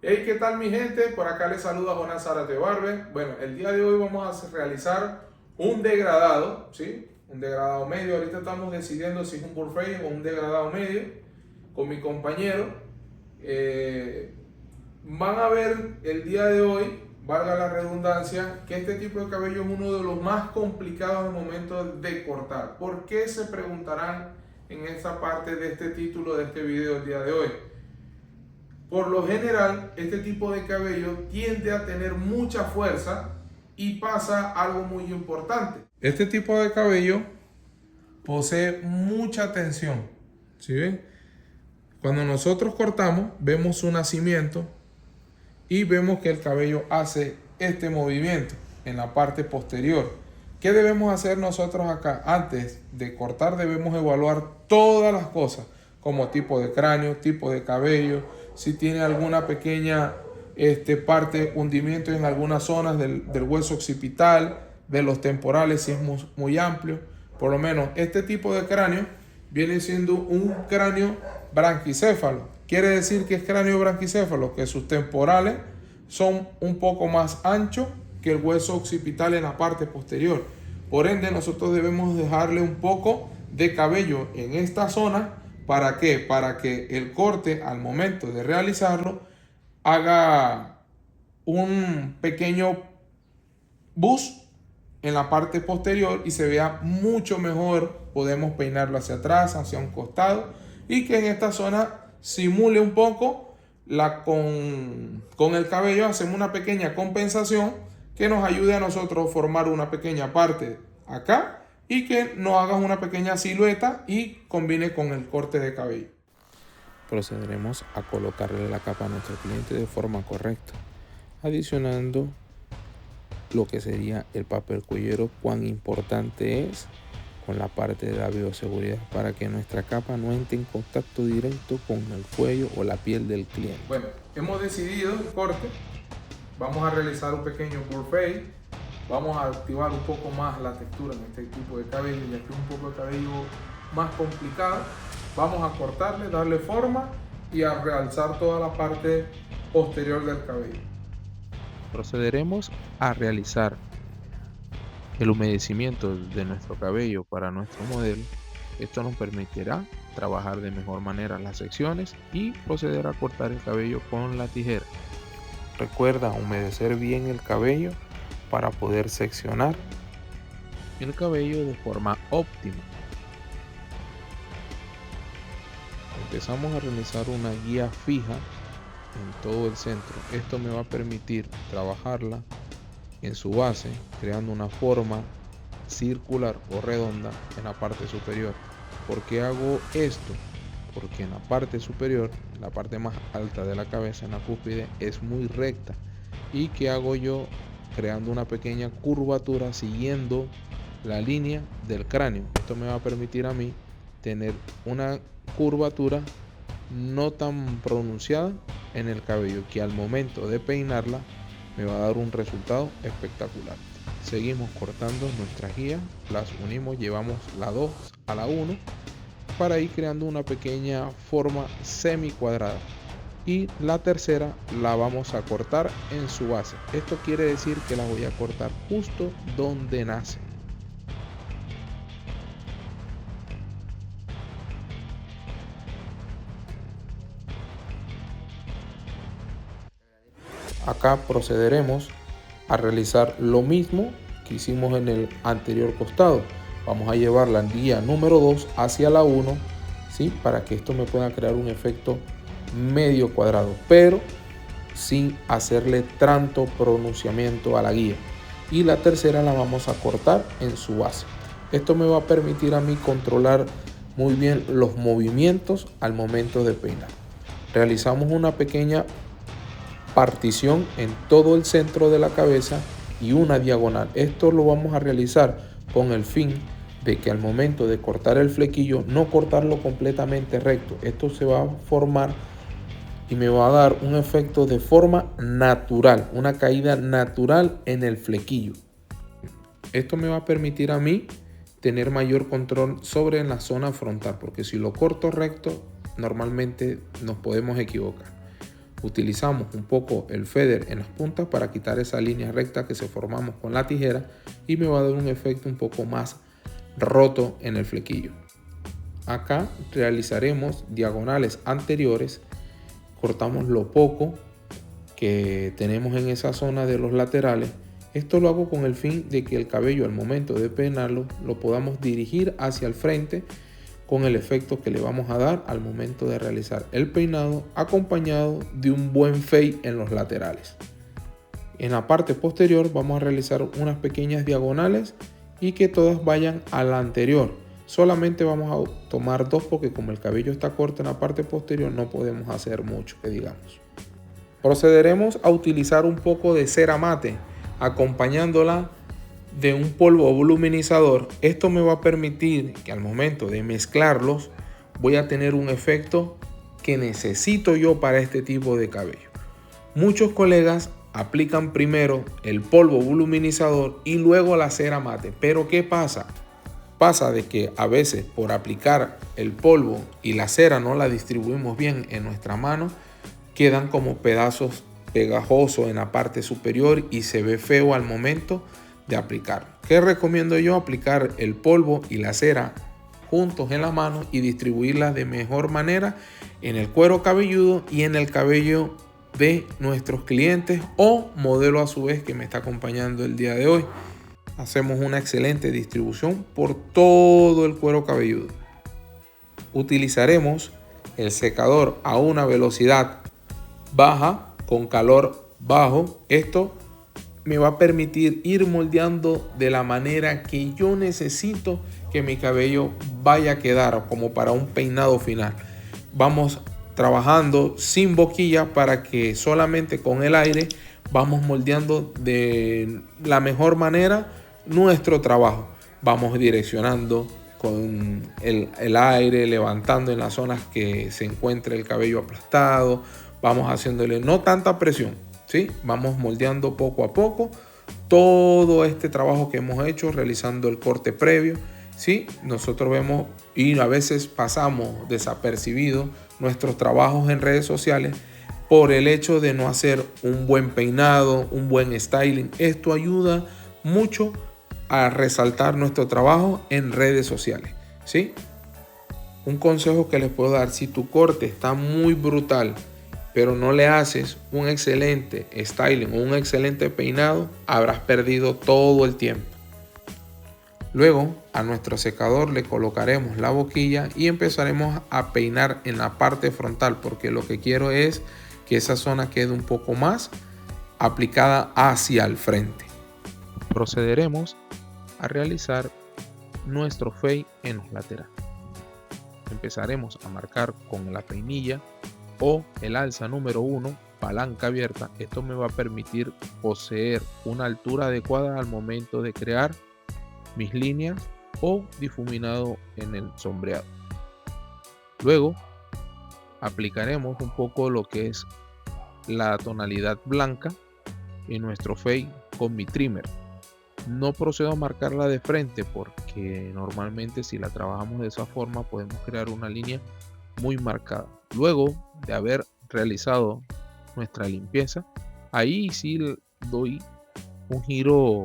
Hey, ¿qué tal mi gente? Por acá les saluda Jonás Zárate Barber. Bueno, el día de hoy vamos a realizar un degradado, ¿sí? Un degradado medio. Ahorita estamos decidiendo si es un bullfade o un degradado medio con mi compañero. Van a ver el día de hoy, valga la redundancia, que este tipo de cabello es uno de los más complicados al momento de cortar. ¿Por qué? Se preguntarán en esta parte de este título de este video el día de hoy. Por lo general, este tipo de cabello tiende a tener mucha fuerza y pasa algo muy importante. Este tipo de cabello posee mucha tensión. ¿Sí ven? Cuando nosotros cortamos, vemos su nacimiento y vemos que el cabello hace este movimiento en la parte posterior. ¿Qué debemos hacer nosotros acá? Antes de cortar debemos evaluar todas las cosas, como tipo de cráneo, tipo de cabello, si tiene alguna pequeña parte, hundimiento en algunas zonas del hueso occipital, de los temporales, si es muy amplio. Por lo menos este tipo de cráneo viene siendo un cráneo branquicéfalo. Quiere decir que es cráneo branquicéfalo, que sus temporales son un poco más anchos que el hueso occipital en la parte posterior. Por ende, nosotros debemos dejarle un poco de cabello en esta zona. ¿Para qué? Para que el corte al momento de realizarlo haga un pequeño bus en la parte posterior y se vea mucho mejor. Podemos peinarlo hacia atrás, hacia un costado, y que en esta zona simule un poco con el cabello. Hacemos una pequeña compensación que nos ayude a nosotros a formar una pequeña parte acá y que nos haga una pequeña silueta y combine con el corte de cabello. Procederemos a colocarle la capa a nuestro cliente de forma correcta, adicionando lo que sería el papel cuellero. Cuán importante es con la parte de la bioseguridad para que nuestra capa no entre en contacto directo con el cuello o la piel del cliente. Bueno, hemos decidido el corte. Vamos a realizar un pequeño bullfade. Vamos a activar un poco más la textura en este tipo de cabello, ya que es un poco de cabello más complicado. Vamos a cortarle, darle forma y a realzar toda la parte posterior del cabello. Procederemos a realizar el humedecimiento de nuestro cabello para nuestro modelo. Esto nos permitirá trabajar de mejor manera las secciones y proceder a cortar el cabello con la tijera. Recuerda humedecer bien el cabello para poder seccionar el cabello de forma óptima. Empezamos a realizar una guía fija en todo el centro. Esto me va a permitir trabajarla en su base, creando una forma circular o redonda en la parte superior. ¿Por qué hago esto? Porque en la parte superior, la parte más alta de la cabeza, en la cúspide, es muy recta. ¿Y qué hago yo? Creando una pequeña curvatura siguiendo la línea del cráneo. Esto me va a permitir a mí tener una curvatura no tan pronunciada en el cabello, que al momento de peinarla me va a dar un resultado espectacular. Seguimos cortando nuestras guías, las unimos, llevamos la 2 a la 1 para ir creando una pequeña forma semi cuadrada, y la tercera la vamos a cortar en su base. Esto quiere decir que la voy a cortar justo donde nace. Acá procederemos a realizar lo mismo que hicimos en el anterior costado. Vamos a llevar la guía número 2 hacia la 1, ¿sí? Para que esto me pueda crear un efecto medio cuadrado, pero sin hacerle tanto pronunciamiento a la guía. Y la tercera la vamos a cortar en su base. Esto me va a permitir a mí controlar muy bien los movimientos al momento de peinar. Realizamos una pequeña partición en todo el centro de la cabeza y una diagonal. Esto lo vamos a realizar con el fin de que al momento de cortar el flequillo, no cortarlo completamente recto. Esto se va a formar y me va a dar un efecto de forma natural, una caída natural en el flequillo. Esto me va a permitir a mí tener mayor control sobre la zona frontal, porque si lo corto recto, normalmente nos podemos equivocar. Utilizamos un poco el feather en las puntas para quitar esa línea recta que se formamos con la tijera y me va a dar un efecto un poco más roto en el flequillo. Acá realizaremos diagonales anteriores, cortamos lo poco que tenemos en esa zona de los laterales. Esto lo hago con el fin de que el cabello al momento de peinarlo lo podamos dirigir hacia el frente con el efecto que le vamos a dar al momento de realizar el peinado, acompañado de un buen fade en los laterales. En la parte posterior vamos a realizar unas pequeñas diagonales y que todas vayan a la anterior. Solamente vamos a tomar dos porque como el cabello está corto en la parte posterior no podemos hacer mucho que digamos. Procederemos a utilizar un poco de cera mate acompañándola de un polvo voluminizador. Esto me va a permitir que al momento de mezclarlos voy a tener un efecto que necesito yo para este tipo de cabello. Muchos colegas aplican primero el polvo voluminizador y luego la cera mate, pero ¿qué pasa? Pasa de que a veces por aplicar el polvo y la cera no la distribuimos bien en nuestra mano, quedan como pedazos pegajosos en la parte superior y se ve feo al momento de aplicar. ¿Qué recomiendo yo? Aplicar el polvo y la cera juntos en la mano y distribuirlas de mejor manera en el cuero cabelludo y en el cabello de nuestros clientes o modelo a su vez que me está acompañando el día de hoy. Hacemos una excelente distribución por todo el cuero cabelludo. Utilizaremos el secador a una velocidad baja con calor bajo. Esto me va a permitir ir moldeando de la manera que yo necesito que mi cabello vaya a quedar como para un peinado final. Vamos trabajando sin boquilla para que solamente con el aire vamos moldeando de la mejor manera nuestro trabajo. Vamos direccionando con el aire, levantando en las zonas que se encuentre el cabello aplastado. Vamos haciéndole no tanta presión, ¿sí? Vamos moldeando poco a poco todo este trabajo que hemos hecho realizando el corte previo, ¿sí? Nosotros vemos y a veces pasamos desapercibidos nuestros trabajos en redes sociales por el hecho de no hacer un buen peinado, un buen styling. Esto ayuda mucho a resaltar nuestro trabajo en redes sociales, ¿sí? Un consejo que les puedo dar: si tu corte está muy brutal pero no le haces un excelente styling o un excelente peinado, habrás perdido todo el tiempo. Luego a nuestro secador le colocaremos la boquilla y empezaremos a peinar en la parte frontal, porque lo que quiero es que esa zona quede un poco más aplicada hacia el frente. Procederemos a realizar nuestro fade en los laterales. Empezaremos a marcar con la peinilla o el alza número 1, palanca abierta. Esto me va a permitir poseer una altura adecuada al momento de crear mis líneas o difuminado en el sombreado. Luego aplicaremos un poco lo que es la tonalidad blanca en nuestro fade con mi trimmer. No procedo a marcarla de frente porque normalmente si la trabajamos de esa forma podemos crear una línea muy marcada. Luego de haber realizado nuestra limpieza, ahí sí doy un giro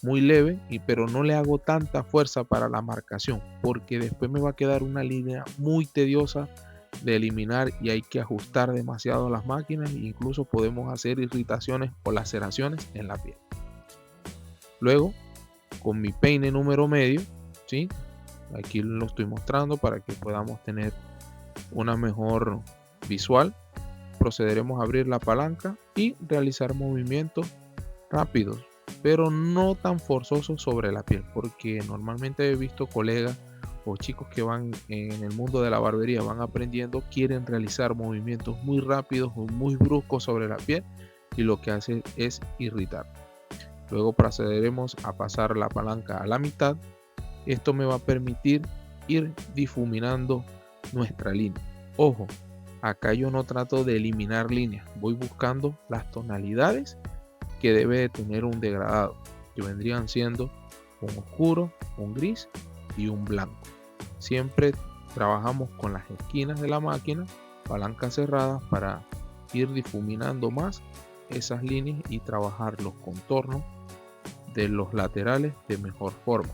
muy leve, pero no le hago tanta fuerza para la marcación porque después me va a quedar una línea muy tediosa de eliminar y hay que ajustar demasiado las máquinas e incluso podemos hacer irritaciones o laceraciones en la piel. Luego con mi peine número medio, ¿sí? Aquí lo estoy mostrando para que podamos tener una mejor visual. Procederemos a abrir la palanca y realizar movimientos rápidos pero no tan forzosos sobre la piel, porque normalmente he visto colegas o chicos que van en el mundo de la barbería, van aprendiendo, quieren realizar movimientos muy rápidos o muy bruscos sobre la piel y lo que hace es irritar. Luego procederemos a pasar la palanca a la mitad. Esto me va a permitir ir difuminando nuestra línea. Ojo, acá yo no trato de eliminar líneas, voy buscando las tonalidades que debe de tener un degradado, que vendrían siendo un oscuro, un gris y un blanco. Siempre trabajamos con las esquinas de la máquina, palanca cerrada, para ir difuminando más esas líneas y trabajar los contornos de los laterales de mejor forma,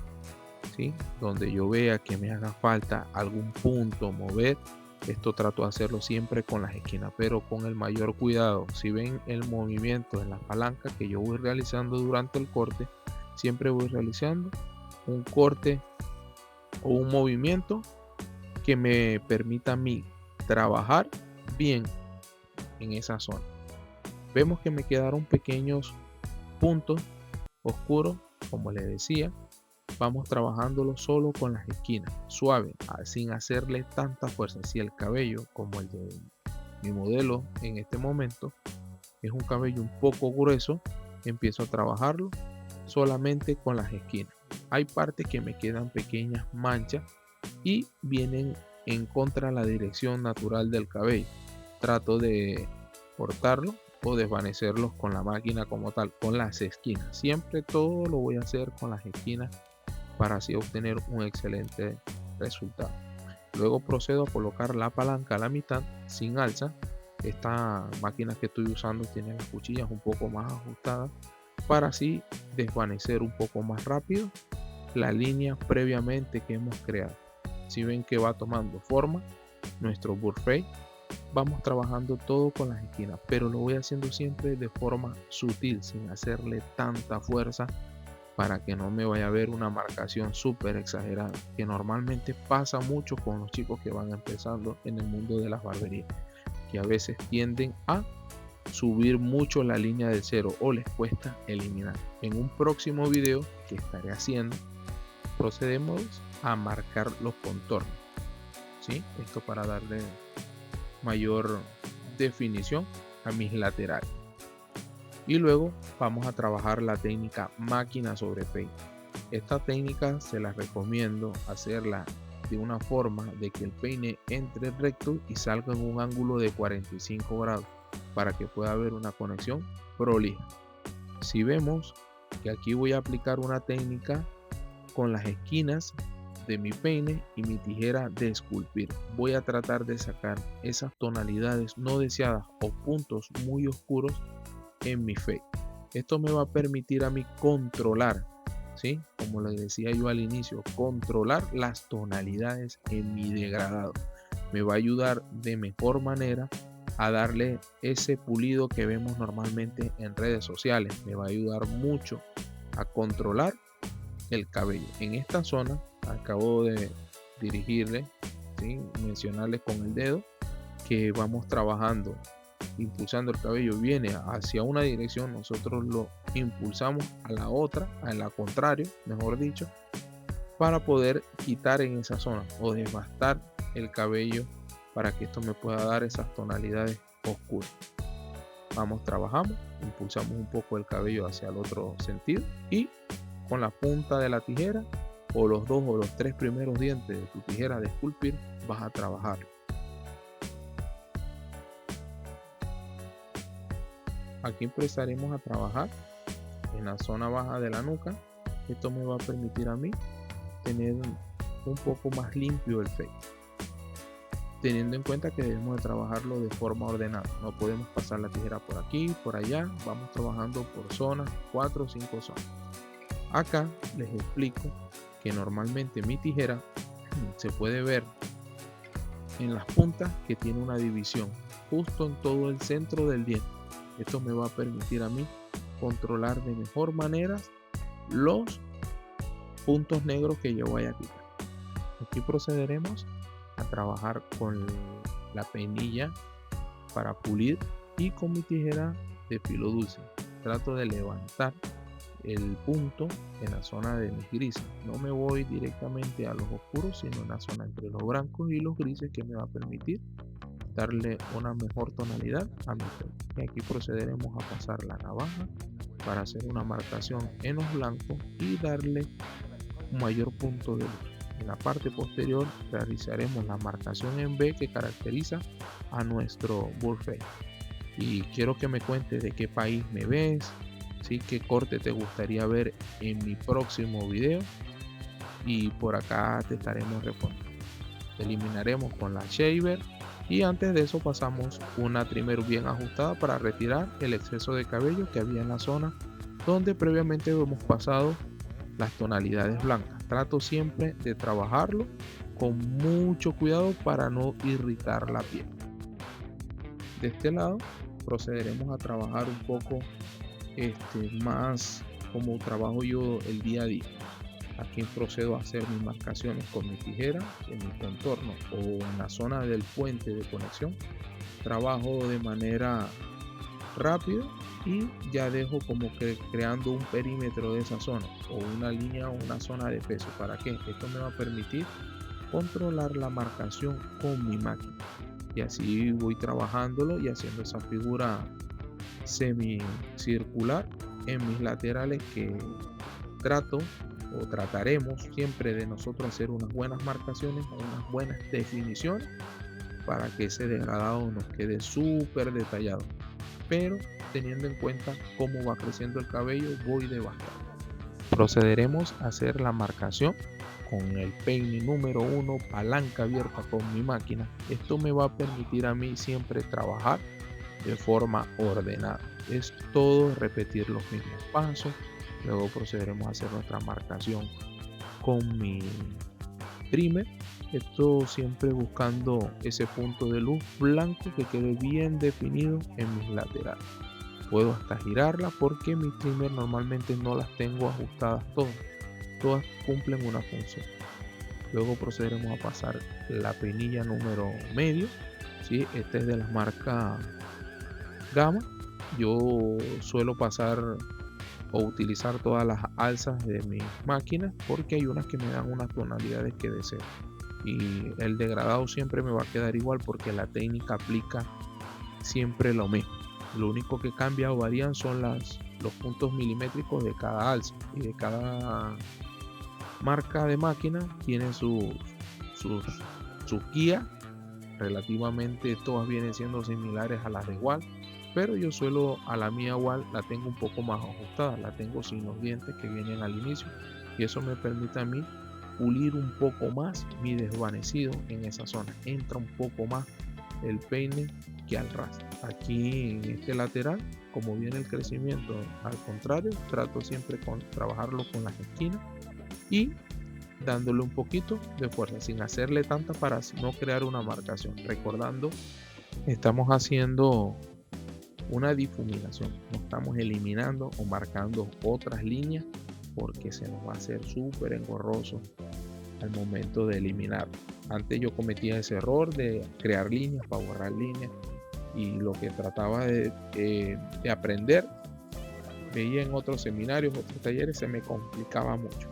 ¿sí? Donde yo vea que me haga falta algún punto mover, esto trato de hacerlo siempre con las esquinas, pero con el mayor cuidado. Si ven el movimiento en la palanca que yo voy realizando durante el corte, siempre voy realizando un corte o un movimiento que me permita a mí trabajar bien en esa zona. Vemos que me quedaron pequeños puntos oscuros, como les decía. Vamos trabajándolo solo con las esquinas, suave, sin hacerle tanta fuerza. Si el cabello, como el de mi modelo en este momento, es un cabello un poco grueso, empiezo a trabajarlo solamente con las esquinas. Hay partes que me quedan pequeñas manchas y vienen en contra de la dirección natural del cabello. Trato de cortarlo o desvanecerlos con la máquina como tal, con las esquinas. Siempre todo lo voy a hacer con las esquinas para así obtener un excelente resultado. Luego procedo a colocar la palanca a la mitad sin alza. Esta máquina que estoy usando tiene las cuchillas un poco más ajustadas para así desvanecer un poco más rápido la línea previamente que hemos creado. Si ven que va tomando forma nuestro burfei, vamos trabajando todo con las esquinas, pero lo voy haciendo siempre de forma sutil, sin hacerle tanta fuerza, para que no me vaya a ver una marcación súper exagerada, que normalmente pasa mucho con los chicos que van empezando en el mundo de las barberías, que a veces tienden a subir mucho la línea del cero o les cuesta eliminar. En un próximo video que estaré haciendo, procedemos a marcar los contornos, ¿sí? Esto para darle mayor definición a mis laterales. Y luego vamos a trabajar la técnica máquina sobre peine. Esta técnica se la recomiendo hacerla de una forma de que el peine entre recto y salga en un ángulo de 45 grados para que pueda haber una conexión prolija. Si vemos que aquí voy a aplicar una técnica con las esquinas de mi peine y mi tijera de esculpir, voy a tratar de sacar esas tonalidades no deseadas o puntos muy oscuros en mi fade. Esto me va a permitir a mí controlar, ¿sí? Como les decía yo al inicio, controlar las tonalidades en mi degradado. Me va a ayudar de mejor manera a darle ese pulido que vemos normalmente en redes sociales. Me va a ayudar mucho a controlar el cabello. En esta zona acabo de dirigirle, ¿sí? Mencionarles con el dedo que vamos trabajando, impulsando el cabello. Viene hacia una dirección, nosotros lo impulsamos a la otra, a la contraria, mejor dicho, para poder quitar en esa zona o devastar el cabello, para que esto me pueda dar esas tonalidades oscuras. Vamos, trabajamos, impulsamos un poco el cabello hacia el otro sentido y con la punta de la tijera o los 2 o los 3 primeros dientes de tu tijera de esculpir vas a trabajar. Aquí empezaremos a trabajar en la zona baja de la nuca. Esto me va a permitir a mí tener un poco más limpio el fade, teniendo en cuenta que debemos de trabajarlo de forma ordenada. No podemos pasar la tijera por aquí, por allá. Vamos trabajando por zonas, 4 o 5 zonas. Acá les explico que normalmente mi tijera se puede ver en las puntas que tiene una división justo en todo el centro del diente. Esto me va a permitir a mí controlar de mejor manera los puntos negros que yo vaya a quitar. Aquí procederemos a trabajar con la peinilla para pulir y con mi tijera de filo dulce. Trato de levantar el punto en la zona de mis grises. No me voy directamente a los oscuros, sino en la zona entre los blancos y los grises, que me va a permitir darle una mejor tonalidad a mi pelo. Y aquí procederemos a pasar la navaja para hacer una marcación en los blancos y darle un mayor punto de luz. En la parte posterior realizaremos la marcación en B que caracteriza a nuestro burfei. Y quiero que me cuentes de qué país me ves, ¿sí? Qué corte te gustaría ver en mi próximo video, y por acá te estaremos respondiendo. Eliminaremos con la shaver Y antes de eso pasamos una trimmer bien ajustada para retirar el exceso de cabello que había en la zona donde previamente hemos pasado las tonalidades blancas. Trato siempre de trabajarlo con mucho cuidado para no irritar la piel. De este lado procederemos a trabajar un poco más como trabajo yo el día a día. Aquí procedo a hacer mis marcaciones con mi tijera en mi contorno o en la zona del puente de conexión. Trabajo de manera rápida y ya dejo como que creando un perímetro de esa zona o una línea o una zona de peso. ¿Para qué? Esto me va a permitir controlar la marcación con mi máquina. Y así voy trabajándolo y haciendo esa figura semicircular en mis laterales que trato o trataremos siempre de nosotros hacer unas buenas marcaciones, unas buenas definiciones para que ese degradado nos quede súper detallado, pero teniendo en cuenta cómo va creciendo el cabello voy devastando. Procederemos a hacer la marcación con el peine número 1, palanca abierta con mi máquina. Esto me va a permitir a mí siempre trabajar de forma ordenada. Es todo repetir los mismos pasos. Luego procederemos a hacer nuestra marcación con mi trimmer. Esto siempre buscando ese punto de luz blanco que quede bien definido en mis laterales. Puedo hasta girarla porque mis trimmer normalmente no las tengo ajustadas todas cumplen una función. Luego procederemos a pasar la peinilla número medio, ¿sí? Esta es de la marca Gama. Yo suelo pasar o utilizar todas las alzas de mis máquinas porque hay unas que me dan unas tonalidades que deseo y el degradado siempre me va a quedar igual porque la técnica aplica siempre lo mismo. Lo único que cambia o varían son los puntos milimétricos de cada alza y de cada marca de máquina tiene sus guías. Relativamente todas vienen siendo similares a las de igual, pero yo suelo a la mía igual la tengo un poco más ajustada, la tengo sin los dientes que vienen al inicio y eso me permite a mí pulir un poco más mi desvanecido en esa zona. Entra un poco más el peine que al ras. Aquí en este lateral, como viene el crecimiento al contrario, trato siempre con trabajarlo con las esquinas y dándole un poquito de fuerza sin hacerle tanta para no crear una marcación. Recordando, estamos haciendo una difuminación, no estamos eliminando o marcando otras líneas porque se nos va a hacer súper engorroso al momento de eliminar. Antes yo cometía ese error de crear líneas para borrar líneas y lo que trataba de aprender, veía en otros seminarios, otros talleres, se me complicaba mucho.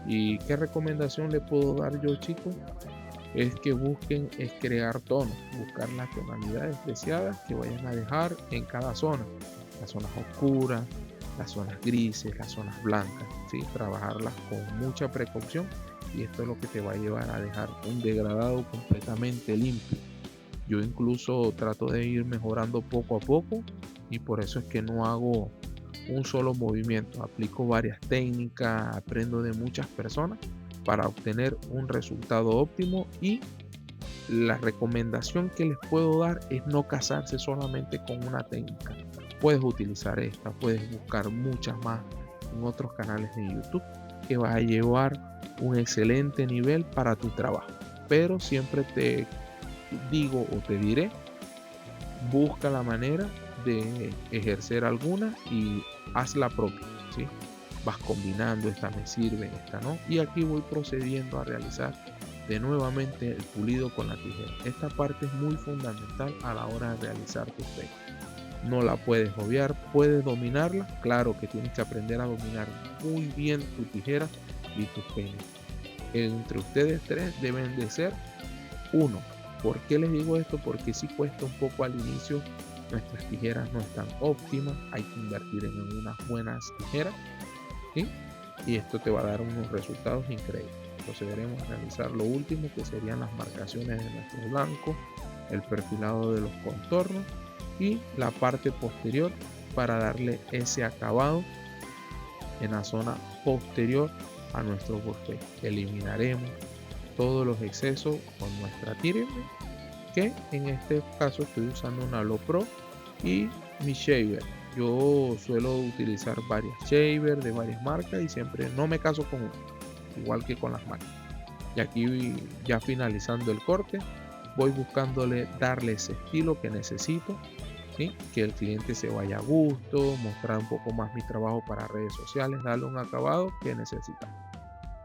¿Y qué recomendación le puedo dar yo, chicos? Es que busquen crear tonos, buscar las tonalidades deseadas que vayan a dejar en cada zona, las zonas oscuras, las zonas grises, las zonas blancas, ¿sí? Trabajarlas con mucha precaución y esto es lo que te va a llevar a dejar un degradado completamente limpio. Yo incluso trato de ir mejorando poco a poco y por eso es que no hago un solo movimiento, aplico varias técnicas, aprendo de muchas personas para obtener un resultado óptimo y la recomendación que les puedo dar es no casarse solamente con una técnica. Puedes utilizar esta, puedes buscar muchas más en otros canales de YouTube que va a llevar un excelente nivel para tu trabajo, pero siempre te digo o te diré, busca la manera de ejercer alguna y haz la propia, ¿sí? Vas combinando, esta me sirve, esta no, y aquí voy procediendo a realizar de nuevamente el pulido con la tijera. Esta parte es muy fundamental a la hora de realizar tus peines. No la puedes obviar, puedes dominarla, claro que tienes que aprender a dominar muy bien tu tijera y tus peines. Entre ustedes tres deben de ser uno. ¿Por qué les digo esto? Porque si cuesta un poco al inicio, nuestras tijeras no están óptimas, hay que invertir en unas buenas tijeras, ¿sí? Y esto te va a dar unos resultados increíbles. Procederemos a realizar lo último que serían las marcaciones de nuestro blanco, el perfilado de los contornos y la parte posterior para darle ese acabado en la zona posterior a nuestro bosque. Eliminaremos todos los excesos con nuestra tíreme que en este caso estoy usando una Lo Pro y mi shaver. Yo suelo utilizar varias shaver de varias marcas y siempre no me caso con uno, igual que con las marcas. Y aquí ya finalizando el corte, voy buscándole darle ese estilo que necesito, ¿sí? Que el cliente se vaya a gusto, mostrar un poco más mi trabajo para redes sociales, darle un acabado que necesitamos.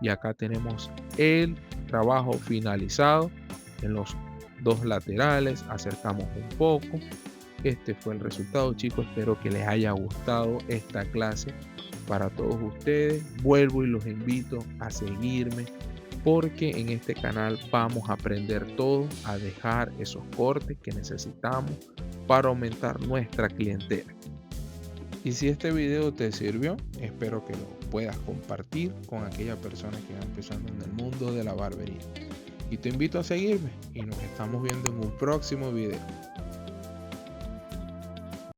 Y acá tenemos el trabajo finalizado en los dos laterales, acercamos un poco. Este fue el resultado, chicos. Espero que les haya gustado esta clase para todos ustedes. Vuelvo y los invito a seguirme, porque en este canal vamos a aprender todo, a dejar esos cortes que necesitamos para aumentar nuestra clientela. Y si este video te sirvió, espero que lo puedas compartir con aquella persona que va empezando en el mundo de la barbería. Y te invito a seguirme y nos estamos viendo en un próximo video.